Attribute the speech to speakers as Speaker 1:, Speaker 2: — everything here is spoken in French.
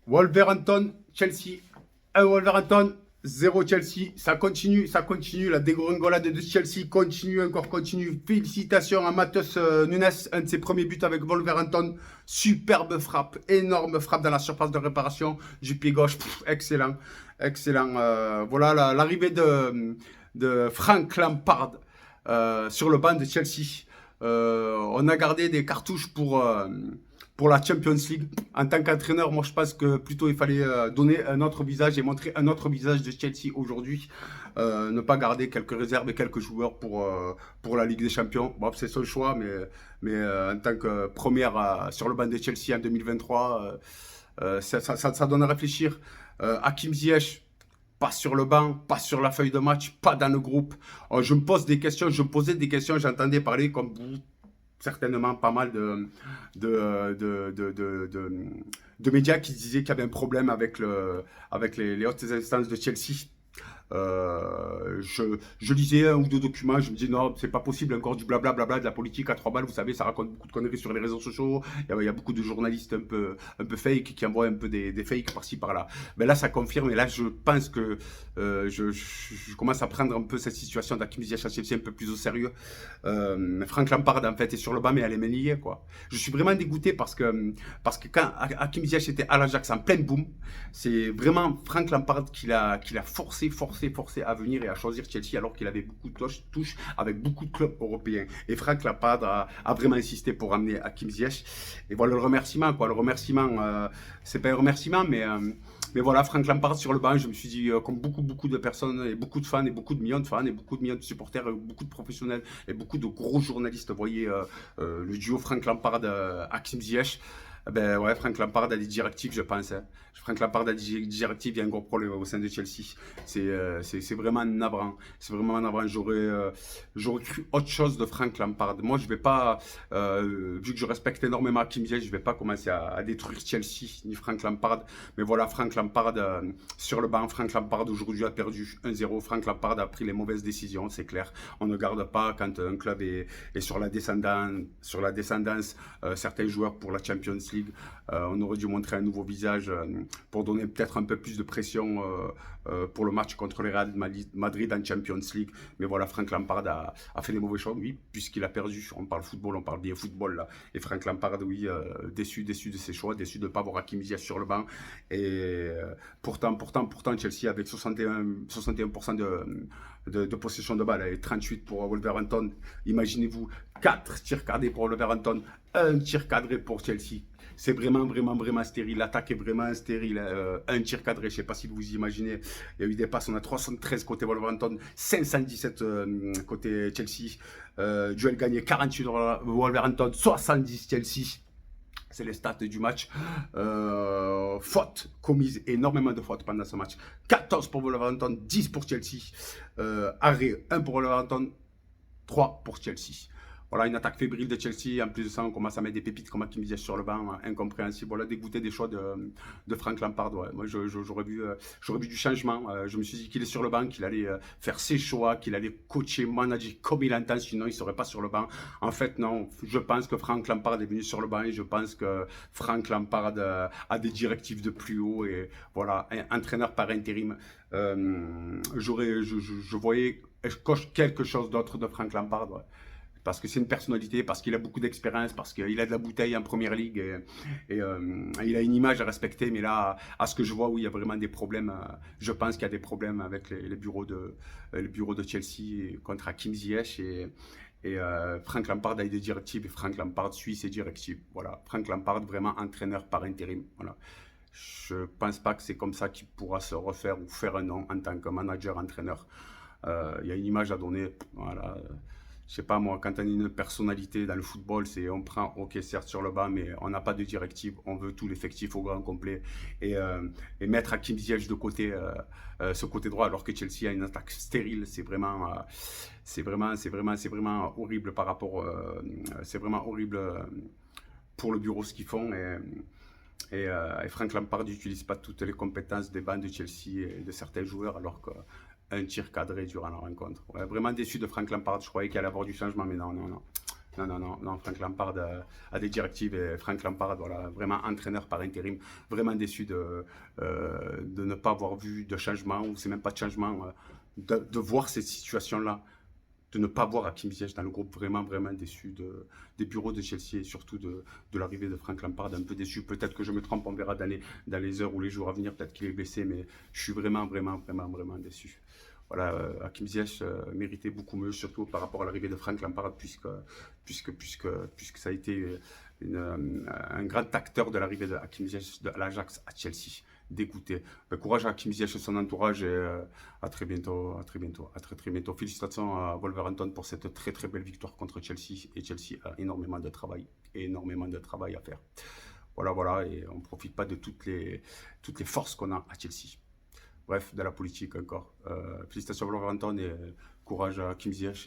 Speaker 1: Wolverhampton, Chelsea, 1 Wolverhampton, 0 Chelsea. Ça continue. La dégringolade de Chelsea continue. Félicitations à Matheus Nunes, un de ses premiers buts avec Wolverhampton. Superbe frappe, énorme frappe dans la surface de réparation du pied gauche. Excellent, excellent. Voilà l'arrivée de Frank Lampard sur le banc de Chelsea. On a gardé des cartouches pour la Champions League. En tant qu'entraîneur, moi je pense que plutôt il fallait donner un autre visage et montrer un autre visage de Chelsea aujourd'hui. Ne pas garder quelques réserves et quelques joueurs pour la Ligue des Champions. Bon, c'est son choix, mais en tant que première sur le banc de Chelsea en 2023, ça donne à réfléchir. Hakim Ziyech, pas sur le banc, pas sur la feuille de match, pas dans le groupe. Je me posais des questions, j'entendais parler comme vous, certainement pas mal de, de, de, de, de- de médias qui disaient qu'il y avait un problème avec les hautes instances de Chelsea. Je lisais un ou deux documents, je me dis non, c'est pas possible, encore du blablabla de la politique à 3 balles, vous savez, ça raconte beaucoup de conneries sur les réseaux sociaux, il y a beaucoup de journalistes un peu fake qui envoient un peu des fakes par-ci par-là. Mais là, ça confirme, et là, je pense que je commence à prendre un peu cette situation d'Hakim Ziyech à Chelsea un peu plus au sérieux. Frank Lampard, en fait, est sur le banc, mais elle est liée, quoi. Je suis vraiment dégoûté parce que quand Hakim Ziyech était à l'Ajax en pleine boom, c'est vraiment Frank Lampard qui l'a forcé à venir et à choisir Chelsea alors qu'il avait beaucoup de touches avec beaucoup de clubs européens. Et Frank Lampard a vraiment insisté pour ramener Hakim Ziyech. Et voilà le remerciement, quoi. Le remerciement, c'est pas un remerciement, mais voilà, Frank Lampard sur le banc, je me suis dit, comme beaucoup de personnes, et beaucoup de fans, et beaucoup de millions de fans, et beaucoup de millions de supporters, et beaucoup de professionnels, et beaucoup de gros journalistes voyaient le duo Frank Lampard-Hakim Ziyech. Ben ouais, Frank Lampard a des directives, je pense, hein. Frank Lampard a des directives, il y a un gros problème au sein de Chelsea. C'est vraiment navrant. C'est vraiment navrant. J'aurais cru autre chose de Frank Lampard. Moi, je vais pas, vu que je respecte énormément Hakim Ziyech, je vais pas commencer à détruire Chelsea ni Frank Lampard. Mais voilà, Frank Lampard sur le banc. Frank Lampard aujourd'hui a perdu 1-0. Frank Lampard a pris les mauvaises décisions, c'est clair. On ne garde pas quand un club est sur la descendance, certains joueurs pour la Champions League. On aurait dû montrer un nouveau visage pour donner peut-être un peu plus de pression pour le match contre le Real Madrid en Champions League. Mais voilà, Frank Lampard a fait des mauvais choix, oui, puisqu'il a perdu. On parle football, on parle bien football là. Et Frank Lampard, oui, déçu de ses choix, déçu de ne pas avoir Hakim Ziyech sur le banc. Et pourtant, Chelsea avec 61% de possession de balle et 38 pour Wolverhampton. Imaginez-vous, 4 tirs cadrés pour Wolverhampton, un tir cadré pour Chelsea. C'est vraiment stérile. L'attaque est vraiment stérile. Un tir cadré, je ne sais pas si vous vous imaginez. Il y a eu des passes, on a 313 côté Wolverhampton, 517 côté Chelsea. Duel gagné 48 Wolverhampton, 70 Chelsea. C'est les stats du match. Fautes commises, énormément de fautes pendant ce match. 14 pour Wolverhampton, 10 pour Chelsea. Arrêt, 1 pour Wolverhampton, 3 pour Chelsea. Voilà, une attaque fébrile de Chelsea. En plus de ça, on commence à mettre des pépites comme Hakim Ziyech sur le banc. Incompréhensible. Voilà, dégoûté des choix de Frank Lampard. Ouais. Moi, j'aurais vu du changement. Je me suis dit qu'il est sur le banc, qu'il allait faire ses choix, qu'il allait coacher, manager comme il entend. Sinon, il ne serait pas sur le banc. En fait, non. Je pense que Frank Lampard est venu sur le banc et je pense que Frank Lampard a des directives de plus haut. Et voilà, entraîneur par intérim. Je voyais quelque chose d'autre de Frank Lampard. Ouais, parce que c'est une personnalité, parce qu'il a beaucoup d'expérience, parce qu'il a de la bouteille en première ligue et il a une image à respecter. Mais là, à ce que je vois, où il y a vraiment des problèmes, je pense qu'il y a des problèmes avec les bureaux de Chelsea contre Hakim Ziyech et Frank Lampard a des directives et Frank Lampard suit ses directives. Voilà, Frank Lampard vraiment entraîneur par intérim. Voilà. Je pense pas que c'est comme ça qu'il pourra se refaire ou faire un nom en tant que manager-entraîneur. Il y a une image à donner. Voilà. Je sais pas moi, quand on a une personnalité dans le football, c'est on prend, ok, certes sur le banc, mais on n'a pas de directive, on veut tout l'effectif au grand complet. Et mettre Hakim Ziyech de côté, ce côté droit, alors que Chelsea a une attaque stérile, c'est vraiment horrible par rapport, c'est vraiment horrible pour le bureau ce qu'ils font. Et Frank Lampard n'utilise pas toutes les compétences des bancs de Chelsea et de certains joueurs, alors qu'un tir cadré durant la rencontre. Ouais, vraiment déçu de Frank Lampard, je croyais qu'il allait avoir du changement, mais non. Non, non, non, non, Frank Lampard a des directives et Frank Lampard, voilà, vraiment entraîneur par intérim, vraiment déçu de ne pas avoir vu de changement, ou c'est même pas de changement, de voir cette situation-là, de ne pas voir Hakim Ziyech dans le groupe, vraiment, vraiment déçu des bureaux de Chelsea et surtout de l'arrivée de Frank Lampard, un peu déçu. Peut-être que je me trompe, on verra dans les heures ou les jours à venir, peut-être qu'il est blessé, mais je suis vraiment, vraiment, vraiment, vraiment déçu. Voilà, Hakim Ziyech méritait beaucoup mieux, surtout par rapport à l'arrivée de Frank Lampard, puisque ça a été un grand acteur de l'arrivée de Hakim Ziyech de l'Ajax à Chelsea. Dégoûté. Ben, courage à Hakim Ziyech et son entourage et à très bientôt, à très bientôt, à très très bientôt. Félicitations à Wolverhampton pour cette très très belle victoire contre Chelsea. Et Chelsea a énormément de travail à faire. Voilà, voilà, et on ne profite pas de toutes les forces qu'on a à Chelsea. Bref, de la politique encore. Félicitations à Wolverhampton et courage à Hakim Ziyech.